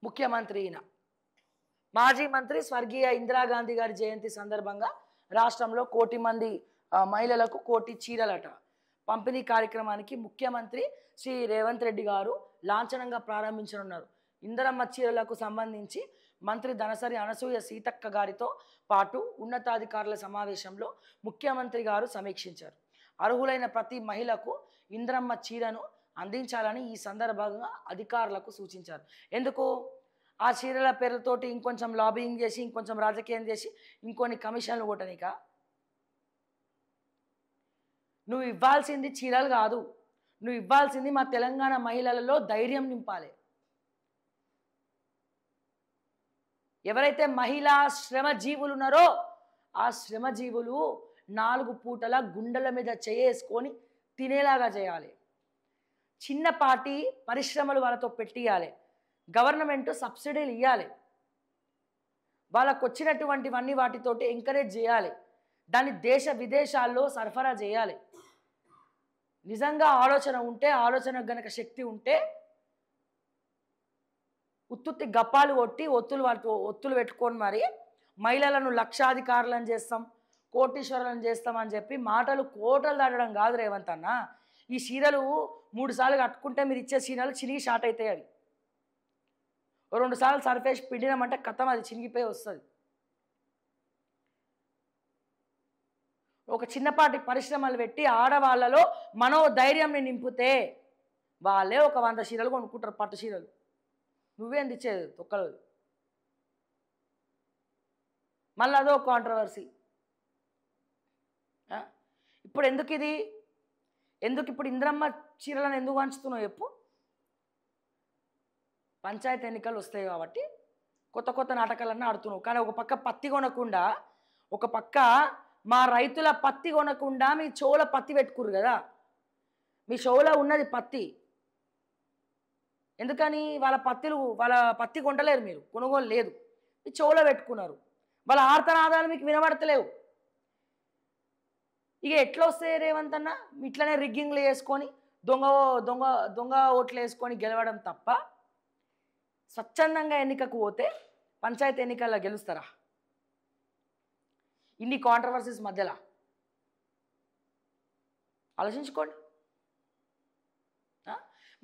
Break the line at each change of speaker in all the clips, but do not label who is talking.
ముఖ్యమంత్రి ఈయన మాజీ మంత్రి స్వర్గీయ ఇందిరాగాంధీ గారి జయంతి సందర్భంగా రాష్ట్రంలో 1 కోటి మంది మహిళలకు 1 కోటి చీరలట పంపిణీ కార్యక్రమానికి ముఖ్యమంత్రి శ్రీ రేవంత్ రెడ్డి గారు లాంఛనంగా ప్రారంభించనున్నారు. ఇందిరమ్మ చీరలకు సంబంధించి మంత్రి ధనసరి అనసూయ సీతక్క గారితో పాటు ఉన్నతాధికారుల సమావేశంలో ముఖ్యమంత్రి గారు సమీక్షించారు. అర్హులైన ప్రతి మహిళకు ఇందిరమ్మ చీరను అందించాలని ఈ సందర్భంగా అధికారులకు సూచించారు. ఎందుకు ఆ చీరల పేర్లతోటి ఇంకొంచెం లాబింగ్ చేసి ఇంకొంచెం రాజకీయం చేసి ఇంకొన్ని కమిషన్లు కొట్టనిక? నువ్వు ఇవ్వాల్సింది చీరలు కాదు, నువ్వు ఇవ్వాల్సింది మా తెలంగాణ మహిళలలో ధైర్యం నింపాలి. ఎవరైతే మహిళా శ్రమజీవులు ఉన్నారో ఆ శ్రమజీవులు 4 పూటల గుండెల మీద చేసుకొని తినేలాగా చేయాలి. చిన్నపాటి పరిశ్రమలు వాళ్ళతో పెట్టియాలి. గవర్నమెంట్ సబ్సిడీలు ఇవ్వాలి. వాళ్ళకు వచ్చినటువంటివన్నీ వాటితోటి ఎంకరేజ్ చేయాలి. దాన్ని దేశ విదేశాల్లో సరఫరా చేయాలి. నిజంగా ఆలోచన ఉంటే, ఆలోచన గనక శక్తి ఉంటే ఉత్తుత్తి గప్పాలు కొట్టి ఒత్తులు పెట్టుకొని మరి మహిళలను లక్షాధికారులను చేస్తాం, కోటీశ్వరులను చేస్తామని చెప్పి మాటలు కోటలు దాటడం కాదు రేవంత్ అన్న. ఈ చీరలు 3 సార్లు కట్టుకుంటే మీరు ఇచ్చే చీరలు చినిగి షార్ట్ అవుతాయి. అవి 2 సార్లు సర్ఫేస్ పిండినామంటే కథం అది చినిగిపోయి వస్తుంది. ఒక చిన్నపాటి పరిశ్రమలు పెట్టి ఆడవాళ్ళలో మనోధైర్యంని నింపితే వాళ్ళే ఒక 100 చీరలు కొనుక్కుంటారు, పట్టు చీరలు. నువ్వేం తెచ్చేది తొక్కలు. మళ్ళీ అదో కాంట్రవర్సీ. ఇప్పుడు ఇప్పుడు ఇందిరమ్మ చీరలను ఎందుకు పంచుతున్నావు చెప్పు? పంచాయతీ ఎన్నికలు వస్తాయి కాబట్టి కొత్త నాటకాలన్నీ ఆడుతున్నావు. కానీ ఒక పక్క పత్తి కొనకుండా, ఒక పక్క మా రైతుల పత్తి కొనకుండా మీ చెవుల పత్తి పెట్టుకురు కదా. మీ చెవులో ఉన్నది పత్తి. ఎందుకని? వాళ్ళ పత్తి కొంటలేరు, మీరు కొనుగోలు లేదు, మీ చెవులో పెట్టుకున్నారు. వాళ్ళ ఆర్తనాదాలు మీకు వినబడతలేవు. ఇక ఎట్లా వస్తాయి రేవంత్ అన్న? ఇట్లనే రిగ్గింగ్లు వేసుకొని దొంగ ఓట్లు వేసుకొని గెలవడం తప్ప స్వచ్ఛందంగా ఎన్నికకు పోతే పంచాయతీ ఎన్నికల్లో గెలుస్తారా? ఇన్ని కాంట్రవర్సీస్ మధ్యలో ఆలోచించుకోండి.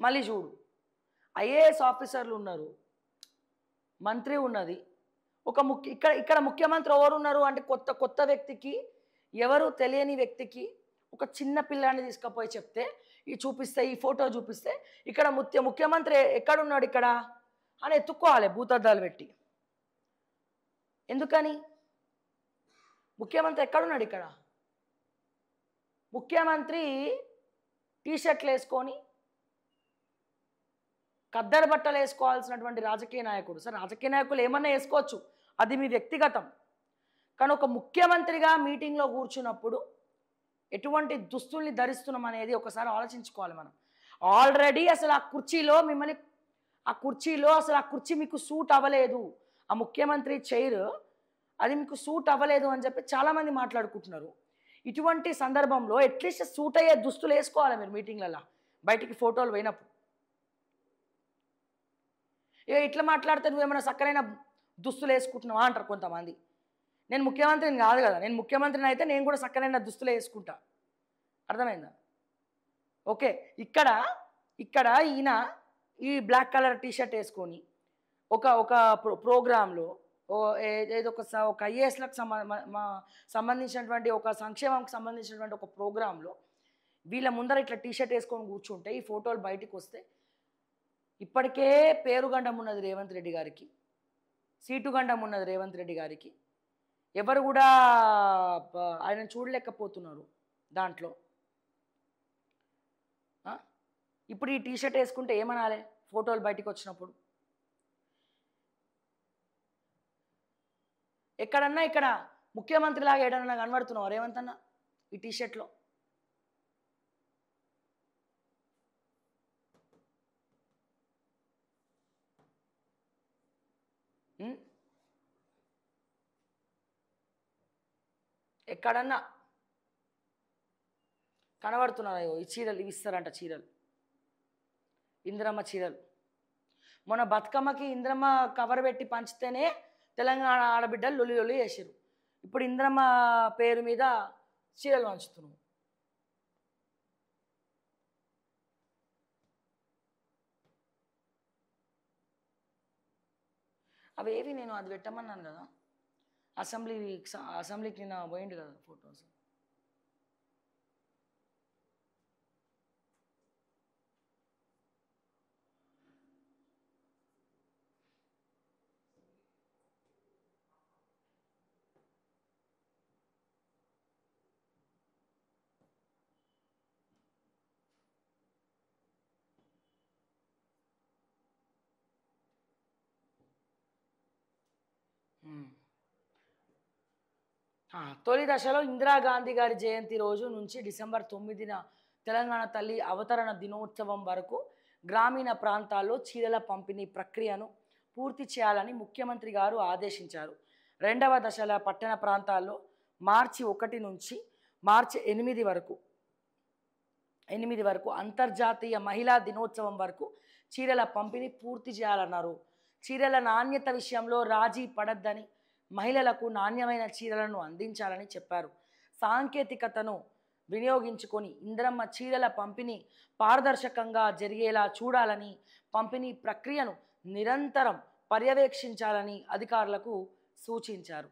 మళ్ళీ చూడు, ఐఏఎస్ ఆఫీసర్లు ఉన్నారు, మంత్రి ఉన్నది, ఇక్కడ ముఖ్యమంత్రి ఎవరు ఉన్నారు అంటే కొత్త వ్యక్తికి, ఎవరు తెలియని వ్యక్తికి ఒక చిన్న పిల్లాన్ని తీసుకుపోయి చెప్తే చూపిస్తే, ఈ ఫోటో చూపిస్తే ఇక్కడ ముఖ్యమంత్రి ఎక్కడున్నాడు ఇక్కడ అని ఎత్తుక్కోవాలి భూతద్దాలు పెట్టి. ఎందుకని? ముఖ్యమంత్రి ఎక్కడున్నాడు ఇక్కడ? ముఖ్యమంత్రి టీషర్ట్లు వేసుకొని కద్దరు బట్టలు వేసుకోవాల్సినటువంటి రాజకీయ నాయకుడు. సరే, రాజకీయ నాయకులు ఏమన్నా వేసుకోవచ్చు, అది మీ వ్యక్తిగతం. కానీ ఒక ముఖ్యమంత్రిగా మీటింగ్లో కూర్చున్నప్పుడు ఎటువంటి దుస్తుల్ని ధరిస్తున్నాం అనేది ఒకసారి ఆలోచించుకోవాలి మనం. ఆల్రెడీ అసలు ఆ కుర్చీ మీకు సూట్ అవ్వలేదు, ఆ ముఖ్యమంత్రి చైర్ అది మీకు సూట్ అవ్వలేదు అని చెప్పి చాలామంది మాట్లాడుకుంటున్నారు. ఇటువంటి సందర్భంలో అట్లీస్ట్ సూట్ అయ్యే దుస్తులు వేసుకోవాలి మీరు మీటింగ్లలో, బయటికి ఫోటోలు పోయినప్పుడు. ఇట్లా మాట్లాడితే నువ్వేమైనా చక్కనైన దుస్తులు వేసుకుంటున్నావా అంటారు కొంతమంది. నేను ముఖ్యమంత్రిని కాదు కదా, నేను ముఖ్యమంత్రిని అయితే నేను కూడా చక్కనైన దుస్తులు వేసుకుంటా. అర్థమైందా? ఓకే, ఇక్కడ ఈయన ఈ బ్లాక్ కలర్ టీషర్ట్ వేసుకొని ఒక ప్రోగ్రాంలో ఏదో ఒక ఐఏఎస్లకు సంబంధించినటువంటి ఒక సంక్షేమంకి సంబంధించినటువంటి ఒక ప్రోగ్రాంలో వీళ్ళ ముందర ఇట్లా టీషర్ట్ వేసుకొని కూర్చుంటే ఈ ఫోటోలు బయటకు వస్తే ఇప్పటికే పేరుగండం ఉన్నది రేవంత్ రెడ్డి గారికి, సీటుగండం ఉన్నది రేవంత్ రెడ్డి గారికి. ఎవరు కూడా ఆయన చూడలేకపోతున్నారు దాంట్లో. ఇప్పుడు ఈ టీషర్ట్ వేసుకుంటే ఏమనాలి ఫోటోలు బయటకు వచ్చినప్పుడు? ఎక్కడన్నా ఇక్కడ ముఖ్యమంత్రిలాగా ఏడన్నా కనబడుతున్నావు రేవంత్ అన్న ఈ టీషర్ట్లో? ఎక్కడన్నా కనబడుతున్నాయో ఈ చీరలు? ఇవి ఇస్తారంట చీరలు, ఇందిరమ్మ చీరలు. మొన్న బతుకమ్మకి ఇంద్రమ్మ కవర్ పెట్టి పంచితేనే తెలంగాణ ఆడబిడ్డలు లొల్లి లొల్లి చేసిరు. ఇప్పుడు ఇంద్రమ్మ పేరు మీద చీరలు పంచుతున్నాం. అవేవి నేను అది పెట్టమన్నాను కదా, అసెంబ్లీకి నిన్న పోయిండు కదా ఫొటోస్. తొలి దశలో ఇందిరాగాంధీ గారి జయంతి రోజు నుంచి డిసెంబర్ 9న తెలంగాణ తల్లి అవతరణ దినోత్సవం వరకు గ్రామీణ ప్రాంతాల్లో చీరల పంపిణీ ప్రక్రియను పూర్తి చేయాలని ముఖ్యమంత్రి గారు ఆదేశించారు. రెండవ దశల పట్టణ ప్రాంతాల్లో మార్చి 1 నుంచి మార్చి 8 వరకు అంతర్జాతీయ మహిళా దినోత్సవం వరకు చీరల పంపిణీ పూర్తి చేయాలన్నారు. చీరల నాణ్యత విషయంలో రాజీ పడద్దని, మహిళలకు నాణ్యమైన చీరలను అందించాలని చెప్పారు. సాంకేతికతను వినియోగించుకొని ఇంద్రమ్మ చీరల పంపిణీ పారదర్శకంగా జరిగేలా చూడాలని, పంపిణీ ప్రక్రియను నిరంతరం పర్యవేక్షించాలని అధికారులకు సూచించారు.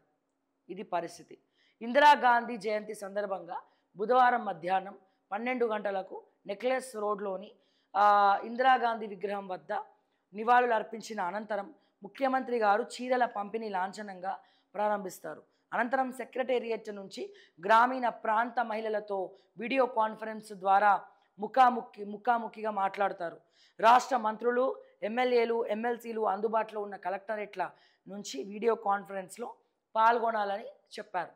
ఇది పరిస్థితి. ఇందిరాగాంధీ జయంతి సందర్భంగా బుధవారం మధ్యాహ్నం 12 గంటలకు నెక్లెస్ రోడ్లోని ఇందిరాగాంధీ విగ్రహం వద్ద నివాళులు అర్పించిన అనంతరం ముఖ్యమంత్రి గారు చీరల పంపిణీ లాంఛనంగా ప్రారంభిస్తారు. అనంతరం సెక్రటేరియట్ నుంచి గ్రామీణ ప్రాంత మహిళలతో వీడియో కాన్ఫరెన్స్ ద్వారా ముఖాముఖిగా మాట్లాడతారు. రాష్ట్ర మంత్రులు, ఎమ్మెల్యేలు, ఎమ్మెల్సీలు అందుబాటులో ఉన్న కలెక్టరేట్ల నుంచి వీడియో కాన్ఫరెన్స్లో పాల్గొనాలని చెప్పారు.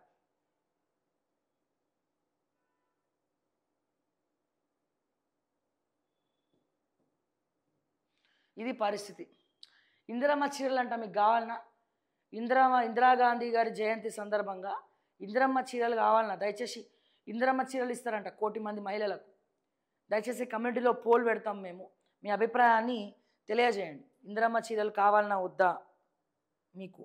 ఇది పరిస్థితి. ఇందిరమ్మ చీరలు అంట మీకు కావాలన్నా? ఇందిరాగాంధీ గారి జయంతి సందర్భంగా ఇందిరమ్మ చీరలు కావాలన్నా? దయచేసి ఇందిరమ్మ చీరలు ఇస్తారంట 1 కోటి మంది మహిళలకు. దయచేసి కమ్యూనిటీలో పోల్ పెడతాం మేము, మీ అభిప్రాయాన్ని తెలియజేయండి. ఇందిరమ్మ చీరలు కావాలన్నా వద్దా మీకు?